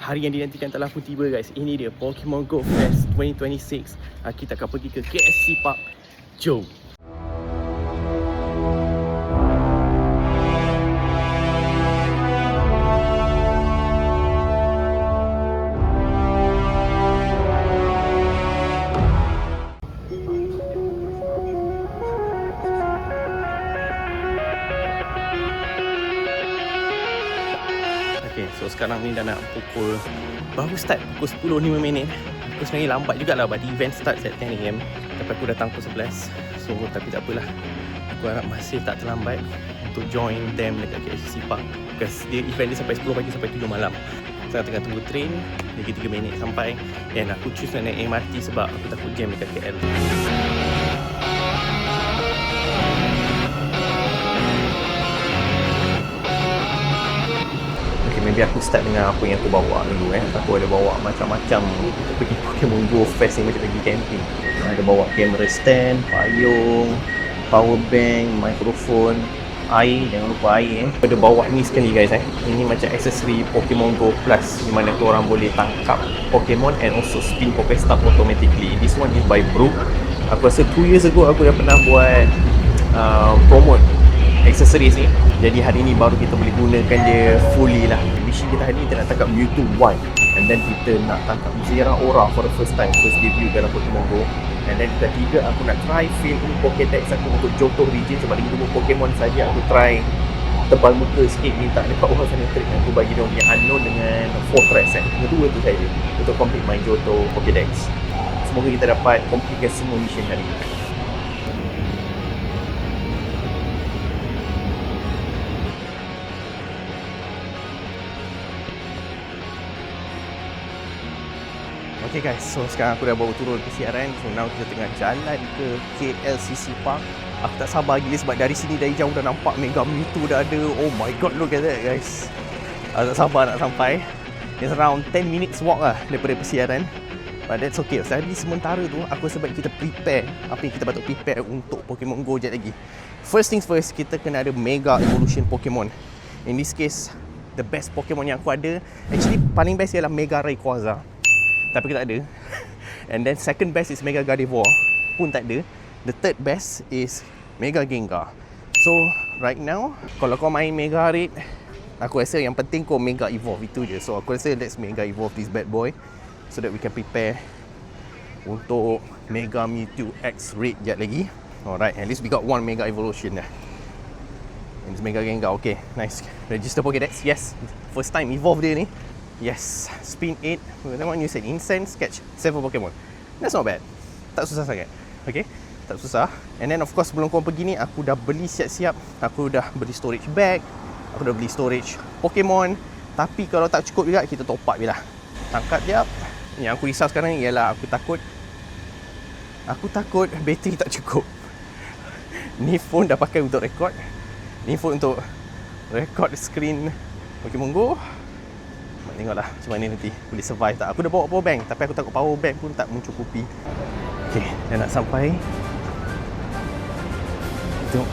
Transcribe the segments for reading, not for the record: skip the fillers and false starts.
Hari yang dinantikan telah pun tiba guys. Ini dia Pokemon Go Fest 2026. Kita akan pergi ke KSC Park. Jom. Okay, so sekarang ni dah nak pukul, baru start pukul 10.05. Aku sebenarnya lambat jugalah, but the event starts at 10 AM. Tapi aku datang pukul 11. So tapi tak apalah, aku harap masih tak terlambat untuk join them dekat KSC Park, because dia event dia sampai 10 pagi sampai 7 malam. Sekarang tengah tunggu train, lagi 3 minit sampai. Dan aku choose nak naik MRT sebab aku takut jam dekat KL. Maybe aku start dengan apa yang aku bawa dulu. Aku ada bawa macam-macam. Kita pergi Pokemon Go Fest ni macam pergi camping. Ada bawa kamera stand, payung, power bank, mikrofon, air, jangan lupa air. Ada bawa ni sekali guys. Ini macam aksesori Pokemon Go Plus, di mana korang boleh tangkap Pokemon and also spin Pokestop automatically. This one is by Brook. Aku rasa 2 years ago aku dah pernah buat promote accessories ni. Jadi hari ni baru kita boleh gunakan dia fully lah. Mission kita hari ni kita nak tangkap Mewtwo Y, and then kita nak tangkap Zeraora for the first time, first debut dalam Pokemon Go. And then ketiga, aku nak try fill in Pokédex aku untuk Johto region sebab lagi 2 Pokemon saja. Aku try tebal muka sikit, minta dekat orang sana trick aku bagi dia punya unknown dengan Fortress Kedua tu saja untuk complete my Johto Pokédex. Semoga kita dapat complete semua mission hari ni. Okay guys, so sekarang aku dah bawa turun persiaran. So now kita tengah jalan ke KLCC Park. Aku tak sabar gila sebab dari sini, dari jauh dah nampak Mega Mewtwo dah ada. Oh my god, look at that guys. Aku tak sabar nak sampai. It's around 10 minutes walk lah daripada persiaran. But that's okay. Jadi sementara tu aku sebab kita prepare apa yang kita patut prepare untuk Pokemon Go jap lagi. First things first, kita kena ada Mega Evolution Pokemon. In this case, the best Pokemon yang aku ada, actually paling best ialah Mega Rayquaza, tapi kita tak ada. And then second best is Mega Gardevoir, pun tak ada. The third best is Mega Gengar. So right now, kalau kau main Mega Raid, aku rasa yang penting kau Mega Evolve, itu je. So aku rasa let's Mega Evolve this bad boy, so that we can prepare untuk Mega Mewtwo X Raid jap lagi. Alright, at least we got one Mega Evolution dah. And it's Mega Gengar. Okay, nice. Register Pokédex, yes. First time evolve dia ni. Yes, spin 8. That one you said incense, catch 7 Pokemon. That's not bad. Tak susah sangat. Okay, tak susah. And then of course sebelum korang pergi ni, aku dah beli siap-siap. Aku dah beli storage bag, aku dah beli storage Pokemon. Tapi kalau tak cukup juga, kita top up je lah. Tangkap jap. Yang aku risau sekarang ni ialah aku takut bateri tak cukup. Ni phone dah pakai untuk record. Ni phone untuk record screen Pokemon Go. Tengoklah macam mana nanti boleh survive tak. Aku dah bawa power bank, tapi aku takut power bank pun tak mencukupi. Okay, dah nak sampai. Tengok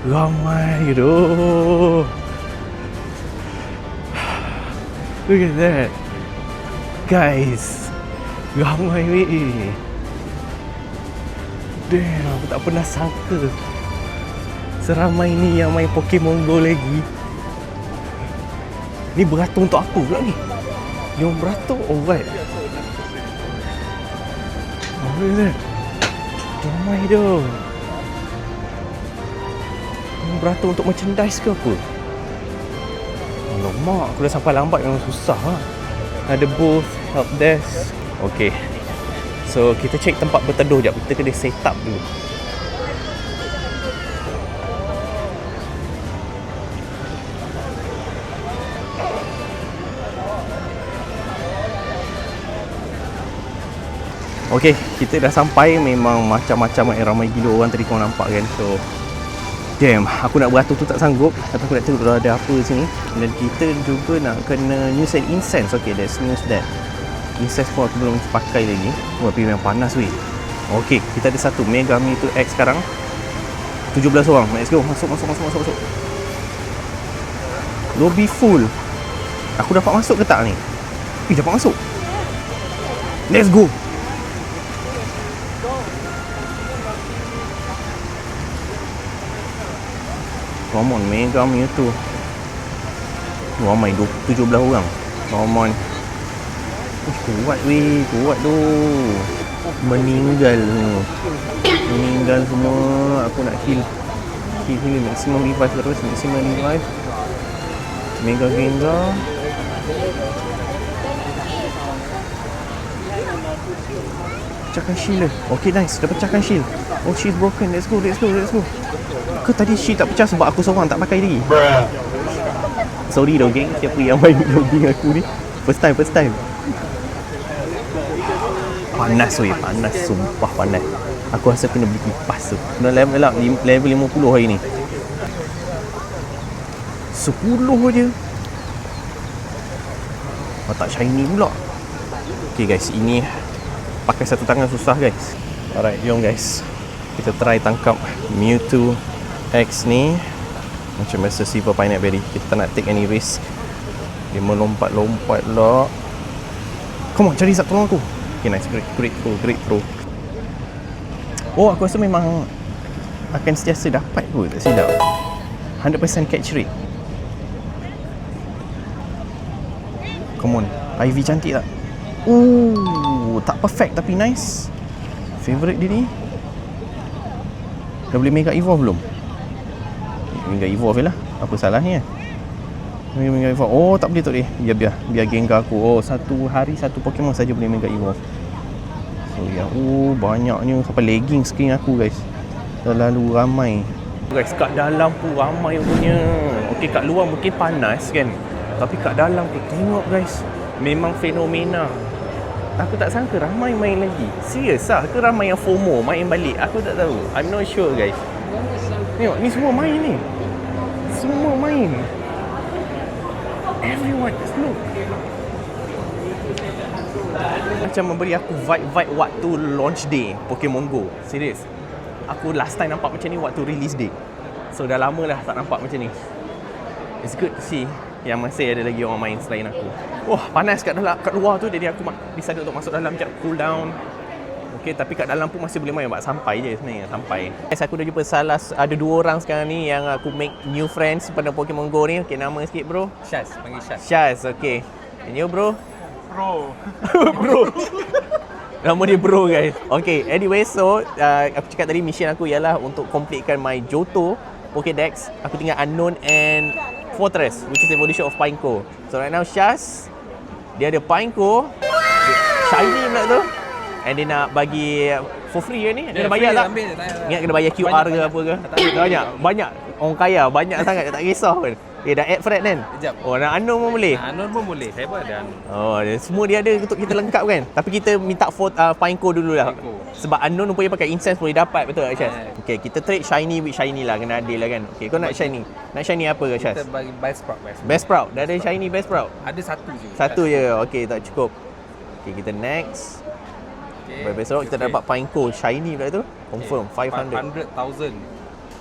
ramai tu. Look at that guys, ramai weh. Damn, aku tak pernah sangka seramai ni yang main Pokemon Go lagi. Ni beratur untuk apa pula ni? Yang beratur, alright. Oh, lihat. Ramai tu. Yang beratur untuk merchandise ke apa? Alamak, aku dah sampai lambat, memang susah lah. Ada booth, help desk. Okay, so kita check tempat berteduh jap. Kita kena set up dulu. Okay, kita dah sampai. Memang macam-macam ramai gila orang tadi kau nampak kan. So damn, aku nak beratur tu tak sanggup. Tapi aku nak tengok dah ada apa sini. Dan kita juga nak kena use incense. Okay, let's use that. Incense pun aku belum pakai lagi. Tapi memang panas weh. Okay, kita ada satu Mega Mewtwo X sekarang. 17 orang. Let's go. Masuk. Lobby full. Aku dapat masuk ke tak ni? Dapat masuk. Let's go. Come on, Mega Mewtwo. Ramai 17 orang. Come on. Kuat weh, kuat tu. Meninggal semua. Aku nak heal maximum revive terus, maximum revive. Mega Gengar. Pecahkan shield dia. Okay, nice. Dah pecahkan shield. Oh, she's broken. Let's go. Ke tadi shield tak pecah sebab aku seorang tak pakai lagi? Sorry dah geng, siapa yang main logging aku ni. First time. Panas weh, panas. Sumpah panas. Aku rasa kena beli kipas tu. Kena level 50 hari ni. 10 je. Tak shiny pula. Okay guys, ini pakai satu tangan susah guys. Alright, jom guys. Kita try tangkap Mewtwo X ni. Macam biasa Silver Pineapple Berry. Kita tak nak take any risk. Dia melompat-lompat lah. Come on, cari satu tolong aku. Okay, nice. Great throw. Oh, aku rasa memang akan sentiasa dapat kot. Tak silap. 100% catch rate. Come on. Ivy cantik tak? Tak perfect tapi nice. Favorite dia ni. Dah boleh Mega Evolve belum? Mega Evolve je lah. Apa salahnya? Mega Evolve. Oh, tak boleh. Biar Gengar aku. Oh, satu hari satu Pokemon saja boleh Mega Evolve. So ya, banyaknya sampai lagging screen aku guys. Terlalu ramai. Guys, kat dalam pun ramai punya. Okey, kat luar mungkin panas kan. Tapi kat dalam tu tengok guys, memang fenomena. Aku tak sangka ramai main lagi. Serius lah ke ramai yang FOMO main balik? Aku tak tahu. I'm not sure guys. Tengok, ni semua main ni. Semua main. Everyone, just look. Macam memberi aku vibe waktu launch day Pokemon Go. Serius. Aku last time nampak macam ni waktu release day. So dah lama lah tak nampak macam ni. It's good to see yang masih ada lagi orang main selain aku. Wah, panas kat luar tu, jadi aku decide untuk masuk dalam sekejap, cool down. Okay, tapi kat dalam pun masih boleh main. Sampai je sebenarnya, sampai. Guys, aku dah jumpa ada 2 orang sekarang ni yang aku make new friends pada Pokemon Go ni. Okay, nama sikit bro? Syaz, panggil Syaz. Syaz, okay. And you bro? Bro. Nama dia bro guys. Okay, anyway, so aku cakap tadi mission aku ialah untuk completekan my Johto Pokédex. Aku tinggal Unknown and Fortress, which is evolution of Pineco. So right now Syaz, dia ada Pineco, shiny pula tu. And dia nak bagi for free ke ni? Dia nak bayar tak? Ingat kena bayar QR ke apa ke? Banyak. Orang kaya, banyak sangat, tak kisah pun. Dah add friend kan? Sekejap. Oh, nak Unknown pun boleh? Unknown pun boleh, saya pun ada Unknown. Oh, semua dia ada untuk kita lengkap kan? Tapi kita minta Pineco dulu lah. Sebab Unknown rupanya pakai incense boleh dapat, betul tak Syaz? Okay, kita trade shiny with shiny lah, kena adil lah kan? Okay, kau nak shiny? Nak shiny apa ke Syaz? Kita bagi Best Sprout. Dah ada shiny Best Sprout? Ada satu je. Satu je, okay, tak cukup. Okay, kita next. Best Sprout, kita dapat Pineco shiny pula tu. Confirm, 500,000.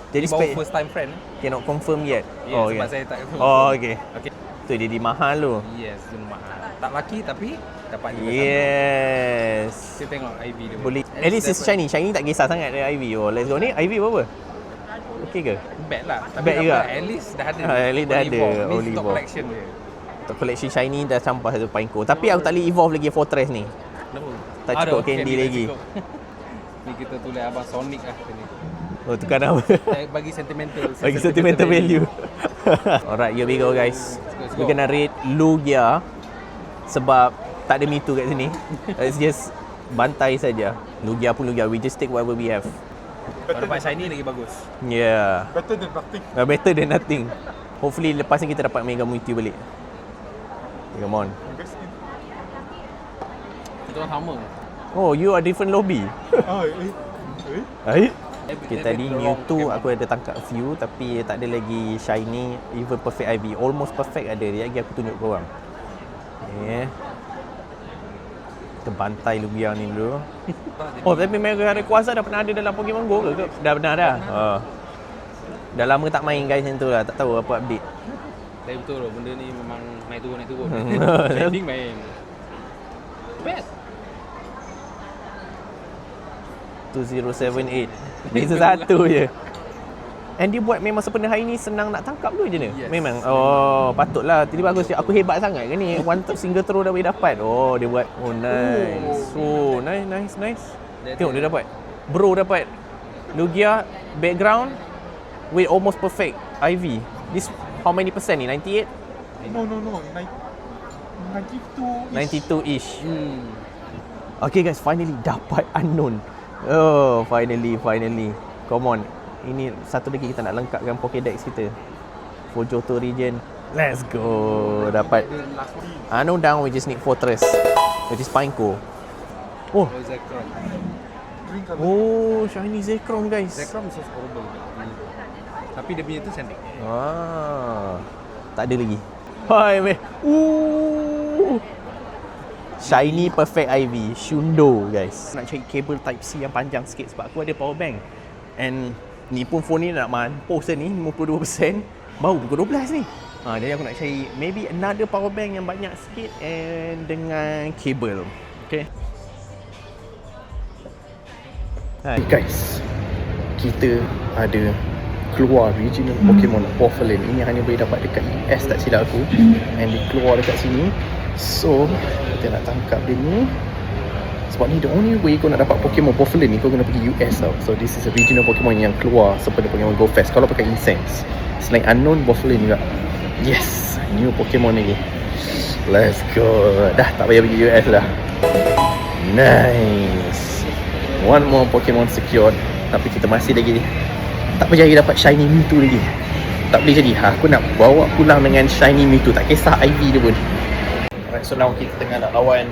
Jadi baru first time friend. Cannot confirm yet. Yeah, sebab saya tak confirm. Oh, okay. Okay. Tu dia di mahal tu. Yes, dia mahal. Tak laki tapi dapat juga. Yes. Kita tengok IV dia. Boleh. At least it's shiny. Shiny tak kisah sangat dari IV. Oh, let's go. Ni IV berapa? Okay ke? Bad lah. Tapi bad juga. At least dah ada. At least dah ada. Only stock collection dia. Stock collection shiny dah sampai satu Pineco. Tapi aku tak boleh evolve lagi Fortress ni. Kenapa? Tak cukup candy lagi. Ni kita tulis abang Sonic lah ni. Oh, tukar nama. Bagi sentimental. Bagi sentimental value. Alright, here we go guys. We're gonna rate Lugia sebab tak ada Mewtwo kat sini. Let's just bantai saja. Lugia pun Lugia. We just take whatever we have. Kalau dapat shiny lagi bagus. Yeah. Better than nothing. Better than nothing. Hopefully lepas ni kita dapat Mega Mewtwo balik. Come on. Kita orang sama. Oh, you are different lobby. Right? Okay, tadi Mewtwo aku ada tangkap few tapi tak ada lagi shiny, even perfect IV. Almost perfect ada dia lagi, aku tunjuk korang. Okay. Kita bantai Lugia ni dulu. Oh, tapi Mega Rayquaza dah pernah ada dalam Pokemon Go ke? Dah benar dah? Dah lama tak main guys macam tu lah, tak tahu apa update. Tapi betul loh, benda ni memang naik turun Trending main. Best. 2078. Beza satu je. And dia buat memang sepenuh hari ni senang nak tangkap tu je ni. Yes. Memang. Oh, patutlah. Jadi bagus. Aku hebat sangat ke ni? One single throw dah boleh dapat. Oh, dia buat. Oh, nice. Oh, nice. Tengok dia dapat. Bro dapat Lugia background with almost perfect IV. This how many percent ni? 98? No. 92-ish. Okay guys, finally dapat unknown. Oh, finally. Come on. Ini satu lagi kita nak lengkapkan Pokédex kita for Johto region. Let's go. Dapat unknown down, we just need Fortress, which is Pineco. Oh, Zekrom. oh, shiny Zekrom guys. Zekrom is so horrible. Tapi dia punya tu cantik. Tak ada lagi. Hai meh. Shiny perfect IV Shundo guys. Nak cari kabel type C yang panjang sikit sebab aku ada power bank. And ni pun phone ni nak mampus ni 52%. Baru pukul 12 ni. Jadi aku nak cari maybe another power bank yang banyak sikit and dengan kabel. Okay. Hai guys. Kita ada keluar regional Pokemon Bofflin. Ini hanya boleh dapat dekat US tak silap aku. And dia keluar dekat sini. So, kita nak tangkap dia ni. Sebab ni the only way kau nak dapat Pokemon Bofflin ni, kau kena pergi US tau. So, this is a regional Pokemon yang keluar seperti Pokemon Go Fest kalau pakai Incense. Selain unknown Bofflin juga. Yes, new Pokemon lagi. Let's go. Dah tak payah pergi US lah. Nice. One more Pokemon secured. Tapi kita masih lagi tak berjaya dapat Shiny Mewtwo lagi. Tak boleh jadi. Aku nak bawa pulang dengan Shiny Mewtwo. Tak kisah IV dia pun. Alright, so now kita tengah nak lawan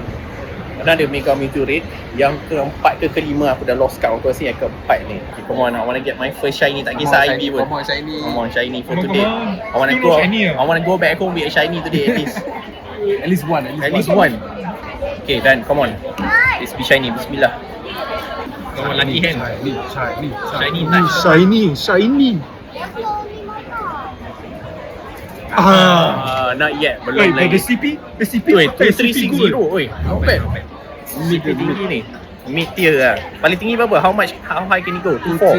ada Mega Mewtwo Raid. Yang keempat ke kelima aku dah lost count. Aku rasa yang keempat ni. Okay, come on, I want to get my first Shiny. Tak kisah IV pun. Come on, Shiny. Come on, Shiny for Come on, today. come on. I want to Still go. no shiny, I want to go back home with a Shiny today at least. At least one. At least one. Okay, done. Come on. Let's be Shiny. Bismillah. Come on, lucky hand. Shiny touch. Shiny. Not yet. Wait, Belum but the lagi. CP Wait, the CP 2360. Oi, not bad. CP tinggi ni. Mid tier lah. Paling tinggi berapa? How high can it go? 24.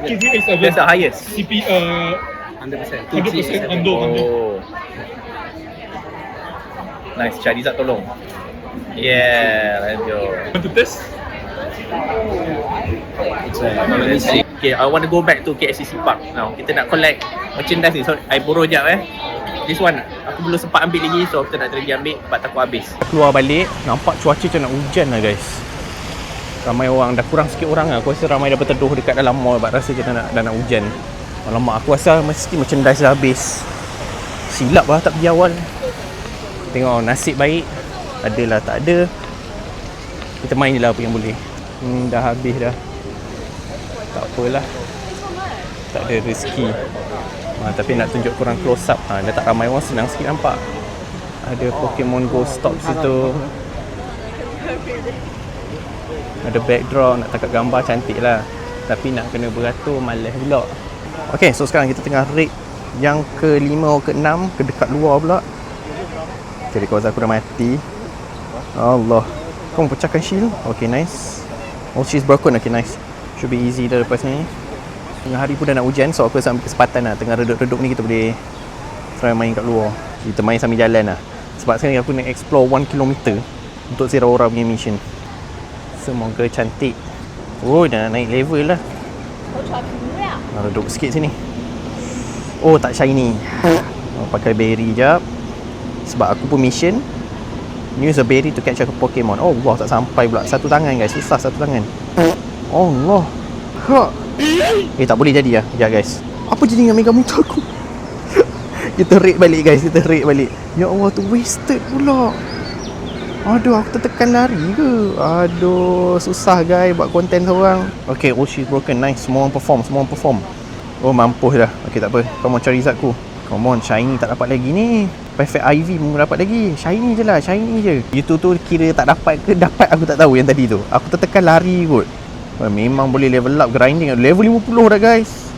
2387. That's the highest. CP 100%. 100% under. Oh. Nice, Charizard tolong. Yeah, let's go. Want to test? Okay, I want to go back to KLCC Park now. Kita nak collect merchandise ni. So, I borrow jap This one, aku belum sempat ambil lagi. So, kita nak lagi ambil sebab takut habis. Keluar balik, nampak cuaca macam nak hujan lah guys. Ramai orang, dah kurang sikit orang lah. Aku rasa ramai dah berteduh dekat dalam mall. Sebab rasa je dah nak hujan. Alamak, aku rasa mesti merchandise dah habis. Silap lah tak pergi awal. Tengok nasib baik. Adalah tak ada. Kita main je lah apa yang boleh. Dah habis dah. Tak apalah. Tak ada rezeki. Tapi nak tunjuk korang close up. Dah tak ramai orang, senang sikit nampak. Ada Pokemon Go Stop situ. Ada backdrop, nak tangkap gambar cantik lah. Tapi nak kena beratur malas pula. Okay, so sekarang kita tengah raid yang ke-5 atau ke-6, ke dekat luar pula. Okay, kawasan aku dah mati. Allah. Kau pecahkan shield? Okay, nice. Oh, she's broken. Okay, nice. Should be easy dah lepas ni. Tengah hari pun dah nak hujan, so aku rasa ambil kesempatan lah. Tengah redup-redup ni kita boleh try main kat luar. Kita main sambil jalan lah. Sebab sekarang aku nak explore 1 km untuk Zeraora punya mission. Semoga cantik. Oh, dah naik level lah. Redup sikit sini. Oh, tak shiny. Pakai berry jap. Sebab aku pun mission use a berry to catch a Pokemon. Oh Allah, tak sampai pula. Satu tangan guys, susah satu tangan. Oh Allah. Tak boleh jadi lah. Sekejap guys. Apa jadi dengan Mega Mewtwo aku? Kita raid balik guys, kita raid balik. Ya Allah, tu wasted pula. Aduh, aku tertekan lari ke? Aduh, susah guys buat konten seorang. Okay, oh she's broken. Nice, semua orang perform. Oh, mampus dah. Okay, tak apa. Come on, Charizard ku. Come on, shiny tak dapat lagi ni. Perfect IV pun dapat lagi. Shiny je lah, shiny je. Itu tu kira tak dapat ke dapat, aku tak tahu yang tadi tu. Aku tertekan lari kot. Memang boleh level up grinding. Level 50 dah guys.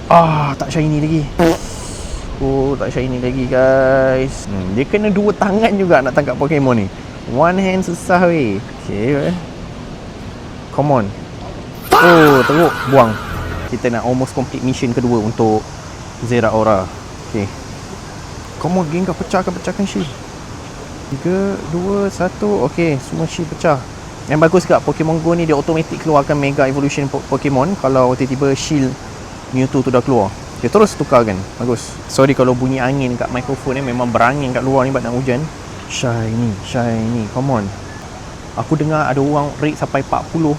Tak shiny lagi. Oh, tak shiny lagi guys. Dia kena 2 tangan juga nak tangkap Pokemon ni. One hand susah weh. Okay, come on. Oh, teruk. Buang. Kita nak almost complete mission kedua untuk Zeraora. Okay, come on Gengar, pecahkan shield. 3, 2, 1. Okay, semua shield pecah. Yang bagus kat Pokemon Go ni, dia automatic keluarkan Mega Evolution Pokemon kalau tiba-tiba shield Mewtwo tu dah keluar. Dia terus tukarkan. Bagus. Sorry kalau bunyi angin kat mikrofon ni, memang berangin kat luar ni sebab nak hujan. Shiny, come on. Aku dengar ada orang rate sampai 40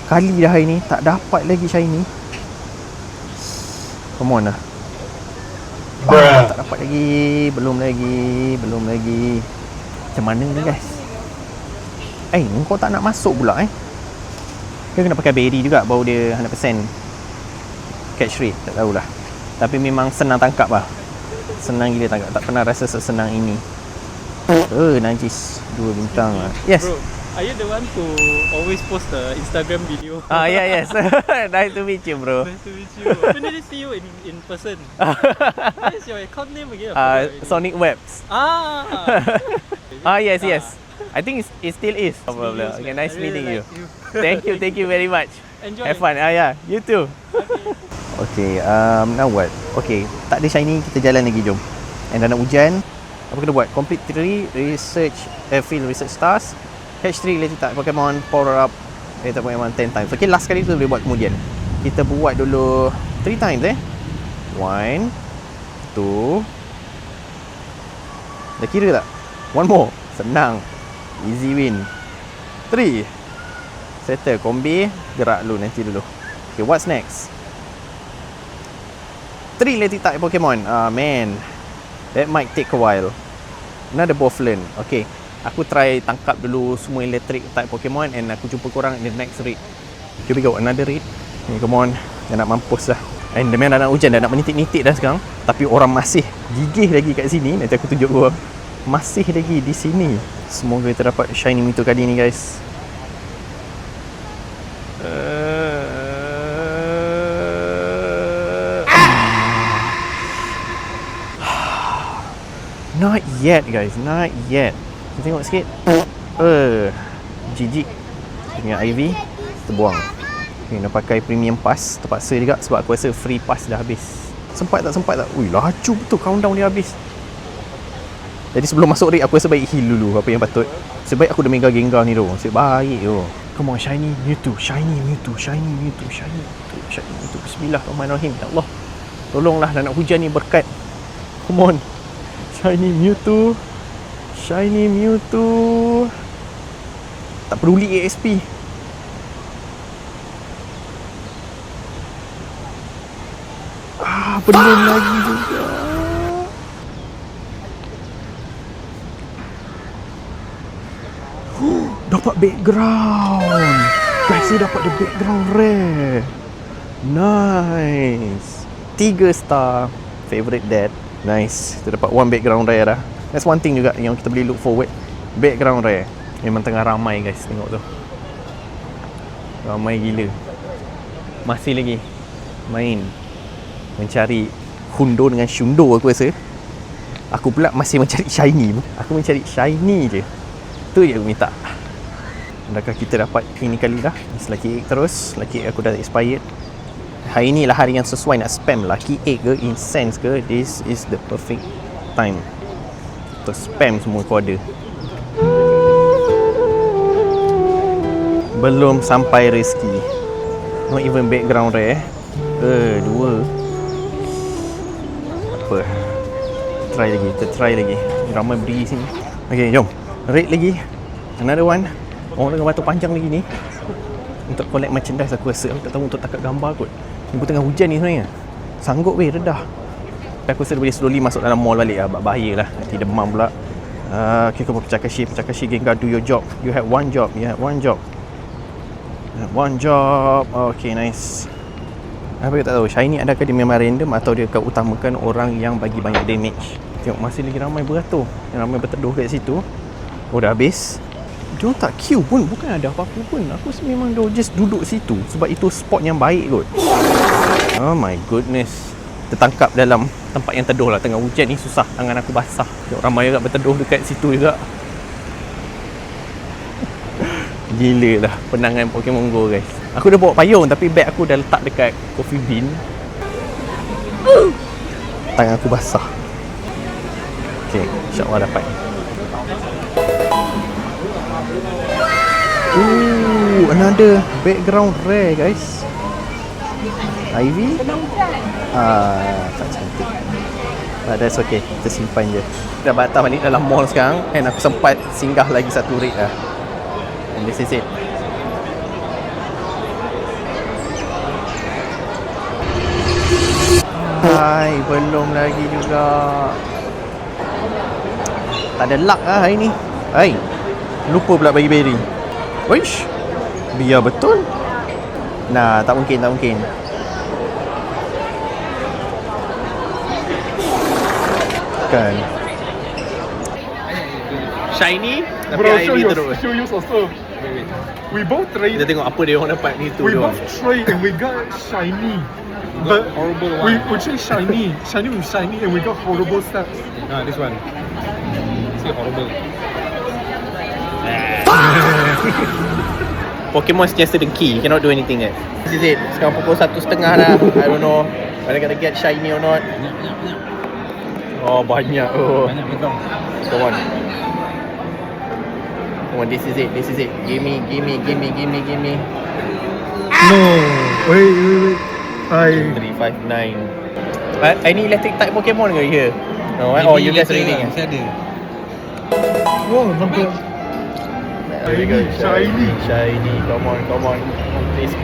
kali dah hari ni, tak dapat lagi shiny. Come on lah. Tak dapat lagi. Belum lagi. Macam mana ni guys? Kau tak nak masuk pula Dia kena pakai berry juga baru dia 100% catch rate. Tak tahulah. Tapi memang senang tangkap lah. Senang gila tangkap. Tak pernah rasa sesenang ini. Najis 2 bintang lah. Yes Bro, are you the one who always post the Instagram video? Yes. Nice to meet you bro. Nice to meet you. When did I see you in person? What is your account name again? Sonic Webs. Yes. I think it still is. Okay, nice meeting you. Thank you very much. Enjoy. Have fun. You too. Okay, now what? Okay, tak ada shiny, kita jalan lagi, jom. And dah nak hujan. Apa kena buat? Complete 3 field research stars. Catch 3 related type Pokemon. Power up related Pokemon 10 times. Okay, last kali tu boleh buat kemudian. Kita buat dulu 3 times 1, 2. Dah kira tak? One more. Senang. Easy win. 3. Settle. Kombi. Gerak dulu nanti dulu. Okay, what's next? 3 related type Pokemon. Man, that might take a while. Another Bouffalant. Okay, aku try tangkap dulu semua electric type Pokemon and aku jumpa korang in the next raid. Here we go, another raid. Come on. Dah nak mampus dah. And memang dah nak hujan, dah nak menitik-nitik dah sekarang. Tapi orang masih gigih lagi kat sini. Nanti aku tunjuk korang. Masih lagi di sini. Semoga kita dapat shiny Mewtwo kali ni guys. Not yet guys, not yet. Kita tengok sikit. GG. Dengan IV kita buang. Okay, nak pakai premium pass. Terpaksa juga sebab aku rasa free pass dah habis. Sempat tak? Ui, laju betul countdown dia habis. Jadi sebelum masuk raid aku rasa baik heal dulu apa yang patut. Sebaik aku dah mega Gengar ni tu. Sebab baik tu. Come on, shiny Mewtwo. Bismillahirrahmanirrahim. Ya Allah, tolonglah, dah nak hujan ni, berkat. Come on. Shiny Mewtwo. Tak peduli ASP. Belum lagi juga. Dapat background. Guys, saya dapat the background rare. Nice. 3 star. Favorite dad. Nice. Kita dapat 1 background rare dah. That's one thing juga yang kita boleh look forward. Background rare. Memang tengah ramai guys. Tengok tu. Ramai gila. Masih lagi main mencari Hundo dengan Shundo aku rasa. Aku pula masih mencari shiny. Aku mencari shiny je. Tu je aku minta. Adakah kita dapat ini kali dah? Lucky egg terus. Lucky egg aku dah expired. Hari ni lah hari yang sesuai nak spam Lucky egg ke Incense ke. This is the perfect time untuk spam semua kode. Belum sampai rezeki. Not even background rare. 2. Apa? Kita try lagi. Ramai berdiri sini. Okay, jom. Raid lagi. Another one. Orang dengan batu panjang lagi ni. Untuk collect merchandise aku rasa. Aku tak tahu untuk tangkap gambar kot. Tunggu tengah hujan ni sebenarnya. Sanggup weh, redah. Tapi aku rasa boleh slowly masuk dalam mall balik lah. Bahaya lah. Nanti demam pula. Okay, kau pecah kasih Gengar, do your job. You have one job. Okay, nice. Apa tak tahu, shiny adakah dia memang random atau dia akan utamakan orang yang bagi banyak damage. Tengok masih lagi ramai beratur. Yang ramai berteduh kat situ. Oh, dah habis. Dia tak queue pun, bukan ada apa-apa pun. Aku memang dia just duduk situ sebab itu spot yang baik kot. Oh my goodness. Tertangkap dalam tempat yang teduh lah. Tengah hujan ni susah, tangan aku basah. Tengok ramai juga berteduh dekat situ juga. Gila lah penangan Pokemon Go guys. Aku dah bawa payung tapi beg aku dah letak dekat coffee bean. Tangan aku basah. Okay, insyaAllah dapat. Ooh, another background rare guys. Ivy? Tak cantik. But that's okay, kita simpan je. Dah batal balik dalam mall sekarang and aku sempat singgah lagi satu raid lah. And this is it. Hai, belum lagi juga. Tak ada luck lah hari ni. Hai, lupa pula bagi berry. Wish, biar betul. Nah, tak mungkin, tak mungkin. Kan shiny tapi Bro, Ivy terus. show you also. We both Kita trade. tengok apa dia orang dapat ni tu We dia both orang. trade and we got shiny. But horrible we one. trade shiny with shiny, and we got horrible stats. This one. See horrible. Pokemon sentiasa dengki. You cannot do anything yet. This is it. Sekarang pukul 1:30 dah. I don't know whether gonna get shiny or not. Oh, banyak. Oh. Banyak background. Come on. Come on, this is it. This is it. Give me. No, wait. 3, 5, 9. Any electric type Pokemon ke here? No, oh, you guys reading. Saya ada. Oh, number. There we go. Shiny. Shiny. Come on. Please.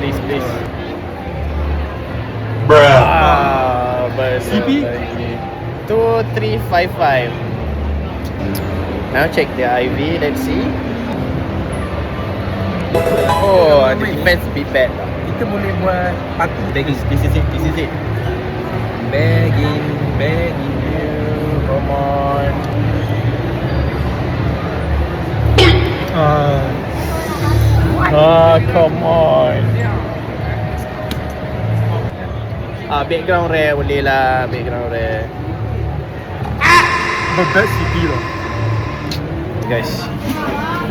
Bruh. CP? 2, 3, 5, 5. Now check the IV. Let's see. Oh, the defense be bad. Kita boleh buat party begging. This is it. Begging. Come on. Come on. Background rare boleh lah. Background rare. The best CP lah. Guys,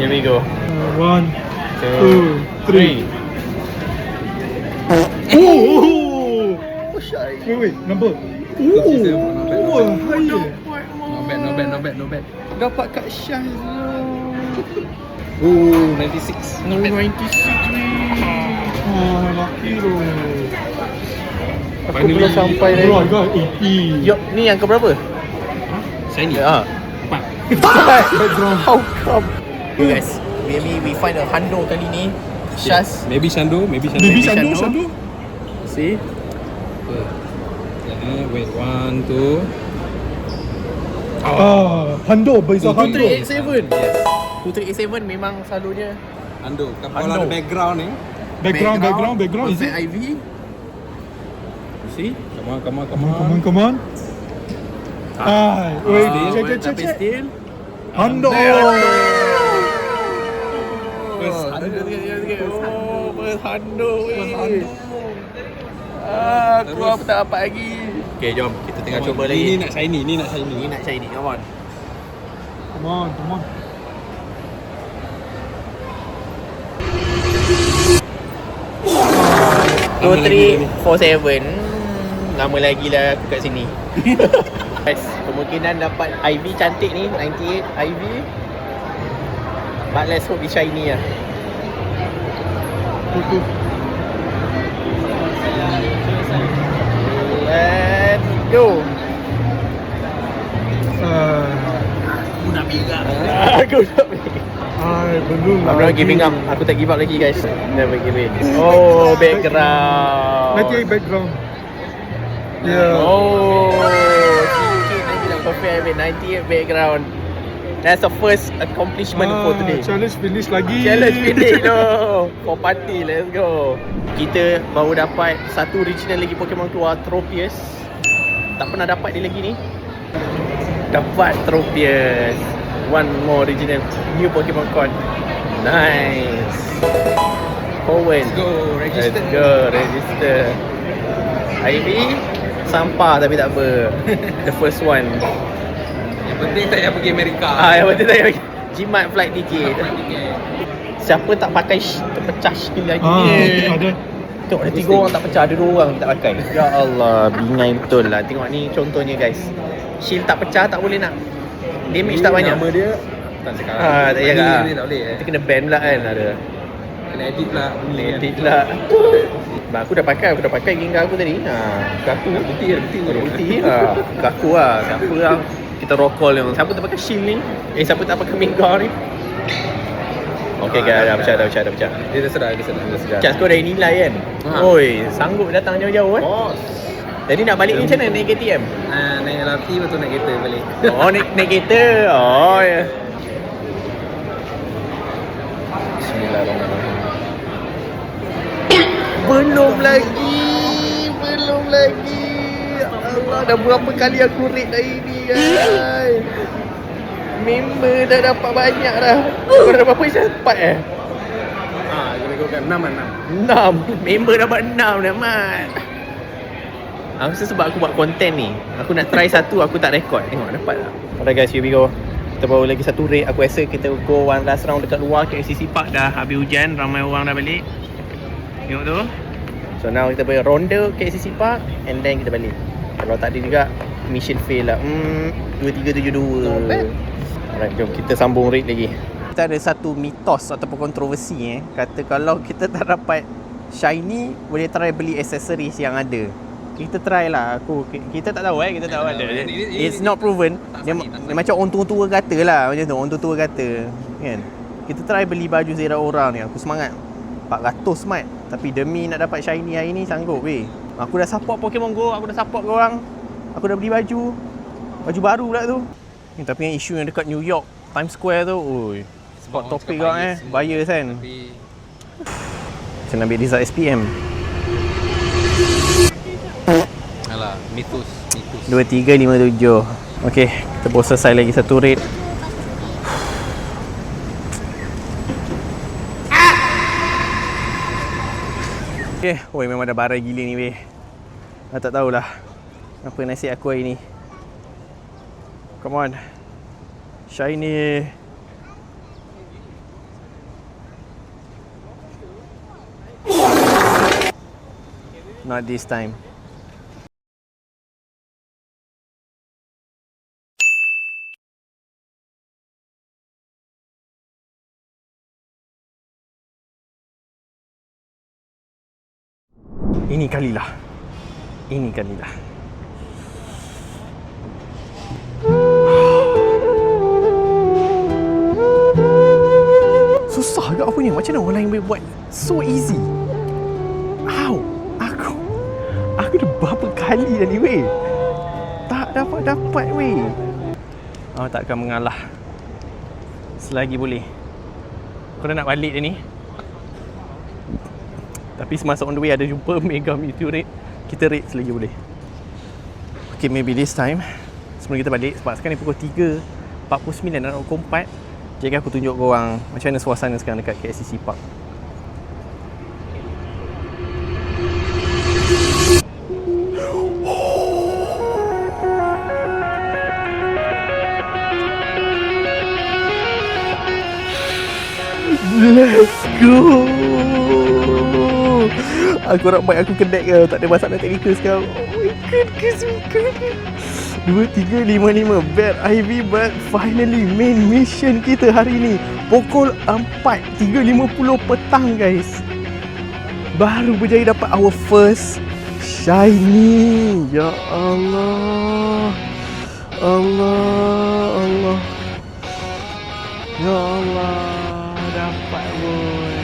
here we go. 1, 2, 3. Oh! Shy. Wait, number. Oh, Higher. Not bad. Dapat kat Syah. Oh, 96. No, 96 Oh, lucky loh. Aku belum sampai Bro, I lagi. got 80. Yup, ni yang keberapa? Shiny. Ya. 4. Background. How come? Okay guys, maybe we find a Hando kali ni. Syaz. Maybe Shando. Baby Shando. Shando. See? Wait, 1, 2. Hando, Baisa Hando. 2387. 2387 memang selalunya Ando. Kalau Ando. ada background ni. Background. Is Perfect it? IV. See? Come on. Wait, check. Still. Hando. First Hando. Keluar pun tak dapat lagi. Okay, jom kita tengah cuba lagi. Ni nak shiny. Ni nak shiny. Come on. Come on. 2347. Lama lagi lah aku kat sini. Guys, kemungkinan dapat IV cantik ni, 98 IV. But let's hope it's shiny lah. Let's go. Aku nak pegang. Belum I'm not giving up. Aku tak give up lagi guys. Never give in. Oh, background. 98 background. Yeah. Oh, sikit lagi nak perfect 98 background. That's the first accomplishment for today. Challenge finish lagi. Challenge finish no. For party, let's go. Kita baru dapat satu original lagi Pokemon keluar, Tropius. Tak pernah dapat dia lagi ni. Dapat Tropius. One more original new Pokemon card. Nice. Cohen. Let's go. Register. Let's go, register. Ivy sampah tapi tak apa. The first one. Yang penting tak payah pergi Amerika. Yang penting tak payah jimat flight ticket. Siapa tak pakai terpecah skill lagi ni? Ada. Tengok ada 3 orang tak pecah, ada 2 orang tak pakai. Ya Allah, bingai betul lah. Tengok ni contohnya guys. Shield tak pecah tak boleh nak. Damage tak banyak. Nama dia tak cakap. Tak payah lah. Ni tak boleh. Kita kena ban pula kan ada. Kena edit pula. Kena edit pula. Aku dah pakai Gengar aku tadi. Kaku. Bukti. Kaku lah. Siapa lah. Kita roll call yang siapa tak pakai shield ni? Siapa tak pakai Gengar ni? Okey guys, dah pecah. Dia dah sedar. Cas kau dah nilai kan? Oi, sanggup datang jauh-jauh Bos. Jadi nak balik ni macam mana naik KTM? Naik LRT betul naik kereta balik. Oh, naik kereta. Oh ya. Bismillahirrahmanirrahim. Belum lagi. Allah, dah berapa kali aku rate dari ni guys. Member dah dapat banyak dah. Kau dah dapat berapa je? 4 Kira-kira kan 6. 6. Member dapat 6 dah, Mat. Aku rasa sebab aku buat konten ni. Aku nak try satu, aku tak record. Tengok, dapat tak? Alright guys, here we go. Kita baru lagi satu raid. Aku rasa kita go one last round dekat luar KLCC Park. Dah habis hujan, ramai orang dah balik. Tengok tu. So now kita boleh ronda KLCC Park and then kita balik. Kalau tak ada juga, mission fail lah. 2372. Alright, jom kita sambung raid lagi. Kita ada satu mitos ataupun kontroversi kata kalau kita tak dapat shiny, boleh try beli accessories yang ada. Kita try lah. Kita tak tahu kita tak tahu ada. It's not proven. Dia macam orang tua-tua kata lah. Macam tu, orang tua-tua kata kan. Kita try beli baju Zera orang ni. Aku semangat 400 mat. Tapi demi nak dapat shiny hari ni sanggup weh. Aku dah support Pokemon Go, aku dah support korang. Aku dah beli baju baru pula tu. Tapi yang isu yang dekat New York Times Square tu, oi, spot topik kau buyers kan. Macam nak ambil result SPM. Alah, mitos. 2357. Okey, kita baru selesai lagi satu raid. Okey, oi memang dah barai gila ni weh. Tak tahulah apa nasib aku hari ni. Come on. Shiny. Not this time. Ini kalilah. Susah ke apa ni? Macam mana orang lain boleh buat so easy? Ow! Aku dah berapa kali dah ni weh. Tak dapat weh. Takkan mengalah. Selagi boleh. Kau dah nak balik dah ni. Tapi semasa on the way ada jumpa Mega Meteorite. Kita raid selagi boleh. Okay, maybe this time sebelum kita balik, sebab sekarang ni pukul 3.49 dan pukul 4. Jadi aku tunjuk korang macam mana suasana sekarang dekat KLCC Park. Let's go. Aku nak mic aku connect ke, tak ada masalah teknikal sekarang. Oh my god, kesukaan. 2355 Bad Ivy, but finally main mission kita hari ni pukul 4.350 petang guys. Baru berjaya dapat our first shiny. Ya Allah. Allah. Ya Allah, dapat pun.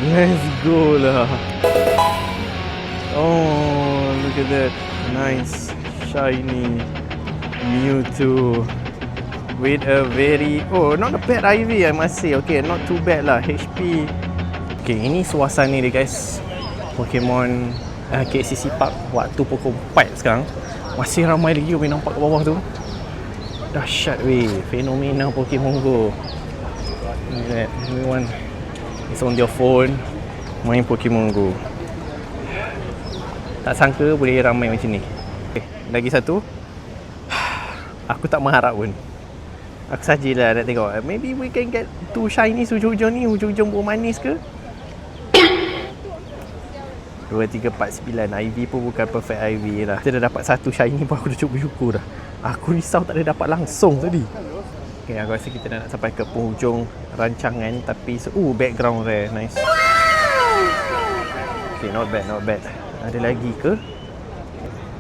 Let's go lah. Oh, look at that. Nice shiny Mewtwo with a very not a bad IV I must say. Okay, not too bad lah. HP. Okay, ini suasana dia guys. Pokemon KLCC Park waktu pukul 4 sekarang. Masih ramai lagi boleh nampak kat bawah tu. Dahsyat weh, fenomena Pokemon Go. Look at that. Everyone It's on your phone, main Pokemon Go. Tak sangka boleh ramai macam ni. Okay, lagi satu. Aku tak mengharap pun. Aku sajalah nak tengok. Maybe we can get 2 shiny hujung-hujung ni. Hujung-hujung buah manis ke? 2, 3, 4, 9. IV pun bukan perfect IV lah. Kita dah dapat 1 shiny pun aku dah cukup bersyukur dah. Aku risau tak ada dapat langsung tadi. Okay, aku rasa kita dah nak sampai ke penghujung rancangan. Tapi, background rare. Nice. Okay, not bad, not bad. Ada lagi ke?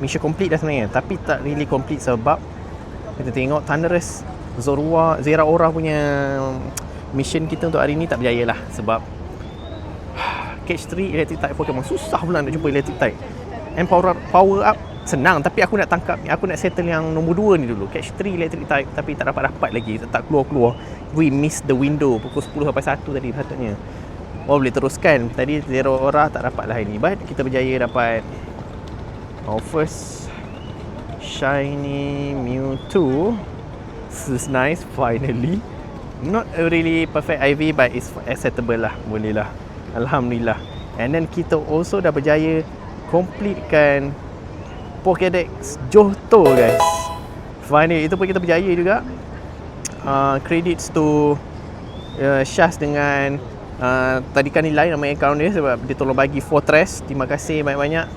Mission complete dah sebenarnya. Tapi tak really complete sebab kita tengok Thundurus Zera Aura punya mission kita untuk hari ni tak berjaya lah. Sebab Catch 3 Electric type Pokemon. Susah pula nak jumpa Electric type. And power up senang. Tapi aku nak tangkap, aku nak settle yang nombor 2 ni dulu. Catch 3 Electric type. Tapi tak dapat lagi. Tak keluar-keluar. We miss the window. Pukul 10 sampai 1 tadi patutnya. Boleh teruskan. Tadi Zera Aura tak dapat lah ini. But kita berjaya dapat our first shiny Mewtwo. This is nice, finally. Not a really perfect IV, but it's acceptable lah. Boleh lah. Alhamdulillah. And then kita also dah berjaya completekan Pokédex Johto, guys. Finally, itu pun kita berjaya juga. Credits to Syaz dengan tadikan nilai nama account dia sebab dia tolong bagi Fortress. Terima kasih banyak-banyak.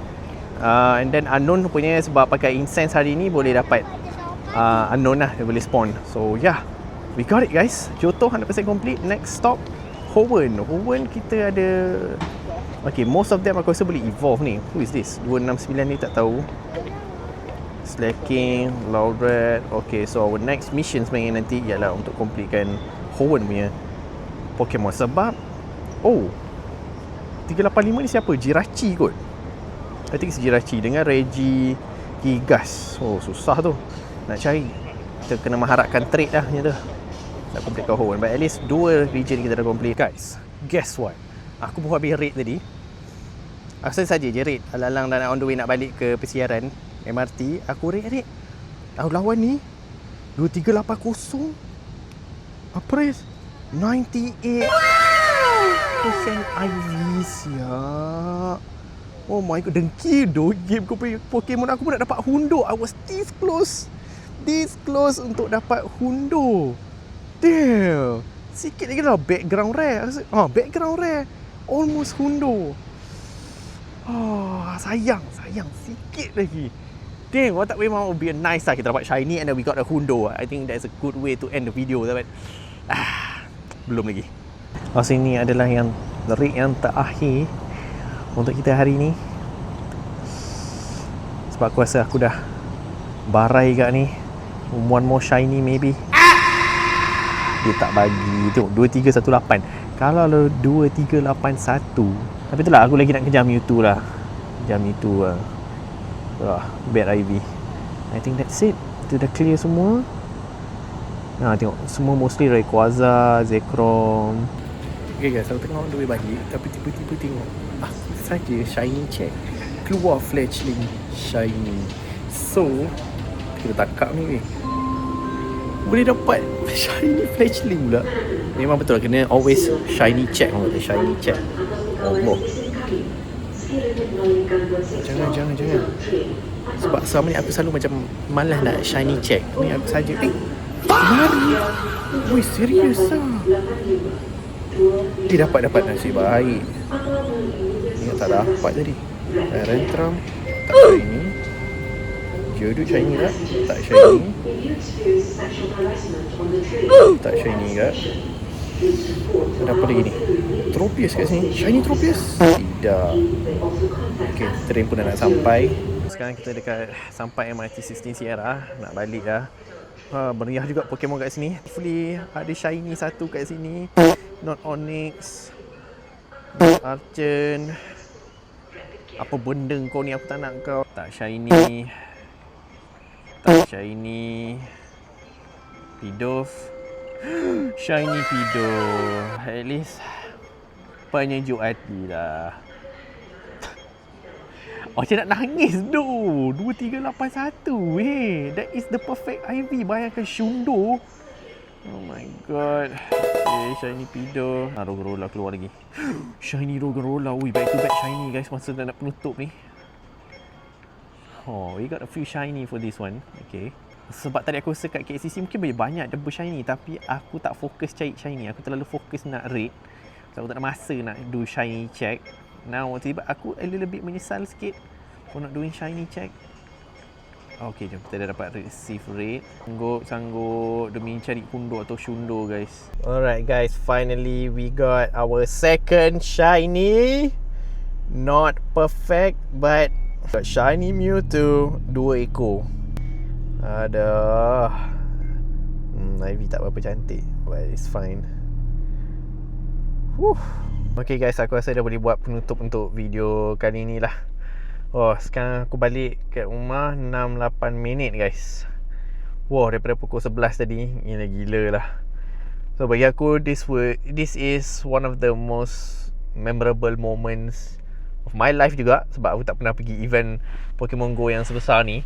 And then Unknown punya sebab pakai Incense hari ni boleh dapat Unknown lah, dia boleh spawn. So yeah, we got it guys. Johto 100% complete. Next stop Hoenn. Hoenn kita ada, okay, most of them aku rasa boleh evolve ni. Who is this? 269 ni tak tahu. Slacking, Loudred. Okay, so our next mission sebenarnya nanti ialah untuk completekan Hoenn punya Pokemon. Sebab 385 ni siapa? Jirachi kot. I think it's Jirachi dengan Reggie Gigas. Susah tu nak cari. Kita kena mengharapkan trade lah macam tu nak complete ke Hoenn. But at least 2 region kita dah complete. Guys, guess what? Aku pun habis raid tadi. Asal saja je raid. Alang-alang dah nak on the way nak balik ke persiaran MRT. Aku raid. Lawan ni 2380. Apa res? 98% IV siap. Oh my god, dengki doh game Pokemon aku pun nak dapat hundo. I was this close untuk dapat hundo. Damn, sikit lagi lah background rare. Background rare almost hundo. Sayang sikit lagi. Damn, what tak memang would be a nice lah kita dapat shiny and then we got a hundo. I think that's a good way to end the video. But belum lagi. Ini adalah raid yang terakhir untuk kita hari ni. Sebab aku rasa aku dah barai kat ni. One more shiny maybe. Dia tak bagi. Tengok 2318. Kalau 2381. Tapi itulah aku lagi nak kejar Mewtwo lah. Kejar Mewtwo lah. Bad IV. I think that's it. Itu dah clear semua. Tengok semua mostly Rayquaza, Zekrom. Okay guys, aku tengok on the way balik. Tapi tiba-tiba tengok aku saja shiny check keluar Fletchling shiny. So kita tangkap ni boleh dapat shiny Fletchling pula. Memang betul kena always shiny check. Shiny check. Allah, jangan. Sebab selama ni aku selalu macam malas nak shiny check. Ni aku saja lari. Wih, serius lah. Dia dapat nasib baik. Ingat tak dapat tadi. Rentram tak shiny. Geodude shiny tak? Tak shiny. Tak shiny kat. Ada apa lagi ni? Tropius kat sini. Shiny Tropius? Tidak. Okay, train pun dah nak sampai. Sekarang kita dekat sampai MRT 16 Sierra. Nak balik dah. Meriah juga Pokemon kat sini. Hopefully ada shiny satu kat sini. Not Onix, not Archen. Apa benda kau ni, aku tak nak kau. Tak shiny. Pidove. Shiny Pidove. At least penyejuk hati lah. Macam nak nangis tu. 2381 That is the perfect IV. Bayangkan Shundo Oh my god. Okay, shiny Pido. Roggenrola keluar lagi. Shiny Roggenrola. Ui, back to back shiny guys masa dah nak penutup ni. Oh, we got a few shiny for this one. Okay. Sebab tadi aku rasa kat KCC mungkin banyak double shiny, tapi aku tak fokus cari shiny. Aku terlalu fokus nak rate. So aku tak ada masa nak do shiny check. Now tiba aku a little bit menyesal sikit for not doing shiny check. Okay, jom kita dah dapat receive rate. Sanggup demi cari hundo atau shundo guys. Alright guys, finally we got our second shiny. Not perfect but got shiny Mewtwo 2 ekor. Aduh. Ivy tak berapa cantik, but it's fine. Okay guys, aku rasa dah boleh buat penutup untuk video kali ni lah. Oh, sekarang aku balik kat rumah 6-8 minit guys. Wow, daripada pukul 11 tadi, gila gila lah. So bagi aku, this is one of the most memorable moments of my life juga, sebab aku tak pernah pergi event Pokemon Go yang sebesar ni.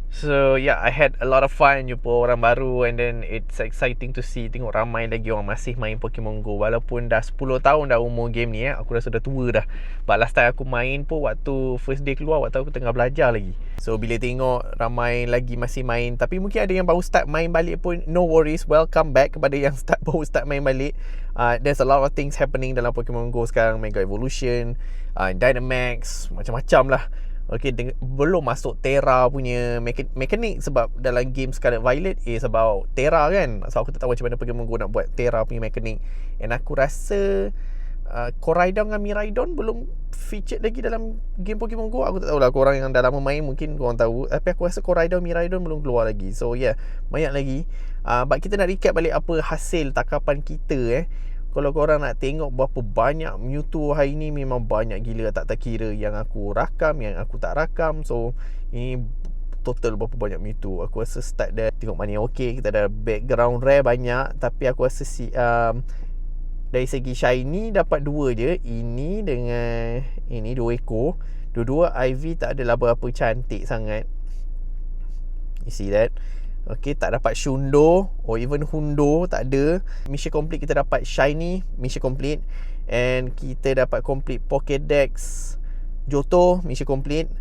So yeah, I had a lot of fun jumpa orang baru, and then it's exciting to see, tengok ramai lagi orang masih main Pokemon Go. Walaupun dah 10 tahun dah umur game ni, aku rasa dah tua dah. But last time aku main pun waktu first day keluar, waktu aku tengah belajar lagi. So bila tengok ramai lagi masih main, tapi mungkin ada yang baru start main balik pun, no worries, welcome back kepada yang baru start main balik. There's a lot of things happening dalam Pokemon Go sekarang. Mega Evolution, Dynamax, macam-macam lah. Okay, belum masuk Terra punya mekanik, sebab dalam game Scarlet Violet is about Terra kan. So aku tak tahu macam mana Pokemon Go nak buat Terra punya mekanik. And aku rasa Koraidon dengan Miraidon belum featured lagi dalam game Pokemon Go. Aku tak tahulah, korang yang dah lama main mungkin korang tahu. Tapi aku rasa Koraidon, Miraidon belum keluar lagi. So yeah, banyak lagi. But kita nak recap balik apa hasil takapan kita Kalau korang nak tengok berapa banyak Mewtwo hari ni, memang banyak gila, tak terkira yang aku rakam, yang aku tak rakam. So ini total berapa banyak Mewtwo. Aku rasa start dah tengok mana yang okey. Kita ada background rare banyak, tapi aku rasa dari segi shiny dapat 2 je. Ini dengan ini 2 ekor. Dua-dua Ivy tak adalah berapa cantik sangat. You see that? Okay, tak dapat Shundo or even Hundo, tak ada. Mission complete, kita dapat shiny mission complete. And kita dapat complete Pokédex Johto, mission complete.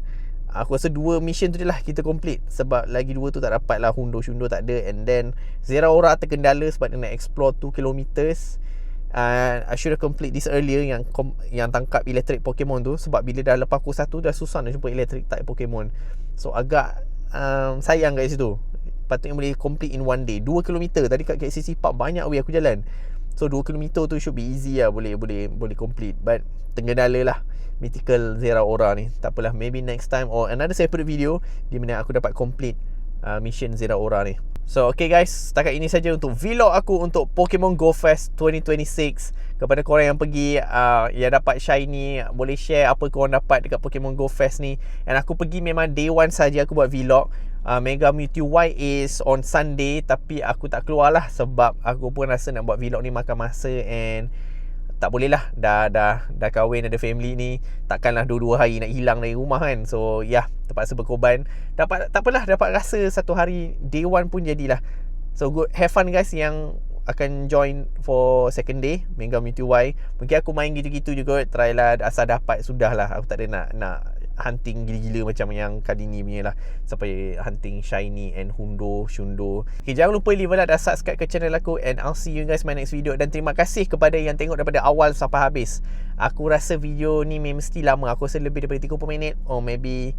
Aku rasa 2 mission tu je lah kita complete, sebab lagi 2 tu tak dapat lah. Hundo, Shundo tak ada. And then Zeraora terkendala sebab dia nak explore 2 kilometers. I should have complete this earlier, yang tangkap electric Pokemon tu. Sebab bila dah lepas pukul 1 dah susah nak jumpa electric type Pokemon. So agak sayang kat situ. Patutnya boleh complete in one day. 2 km tadi kat KCC Park banyak way aku jalan. So 2 km tu should be easy lah, boleh complete. But terkendala lah mythical Zeraora ni. Tak apalah, maybe next time or another separate video di mana aku dapat complete mission Zeraora ni. So okay guys, setakat ini saja untuk vlog aku untuk Pokemon Go Fest 2026. Kepada korang yang pergi yang dapat shiny, boleh share apa korang dapat dekat Pokemon Go Fest ni. And aku pergi memang day 1 saja aku buat vlog. Mega Mewtwo Y is on Sunday, tapi aku tak keluar lah sebab aku pun rasa nak buat vlog ni makan masa, and tak boleh lah, dah kahwin, ada family ni, takkanlah 2 hari nak hilang dari rumah kan. So yeah, terpaksa berkorban. Tak apalah, dapat rasa satu hari day 1 pun jadilah. So good, have fun guys yang akan join for second day Mega Mewtwo Y. Mungkin aku main gitu-gitu juga, try lah, asal dapat sudah lah. Aku tak ada nak hunting gila-gila macam yang kali ni punya lah, sampai hunting shiny and Hundo, Shundo. Okay, jangan lupa leave a like dan subscribe ke channel aku, and I'll see you guys my next video. Dan terima kasih kepada yang tengok daripada awal sampai habis. Aku rasa video ni mesti lama, aku rasa lebih daripada 30 minit or maybe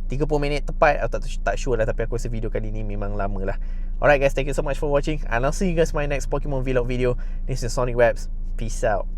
30 minit tepat, atau tak sure lah, tapi aku rasa video kali ni memang lama lah. Alright guys, thank you so much for watching, and I'll see you guys my next Pokemon vlog video. This is Sonic Webs, peace out.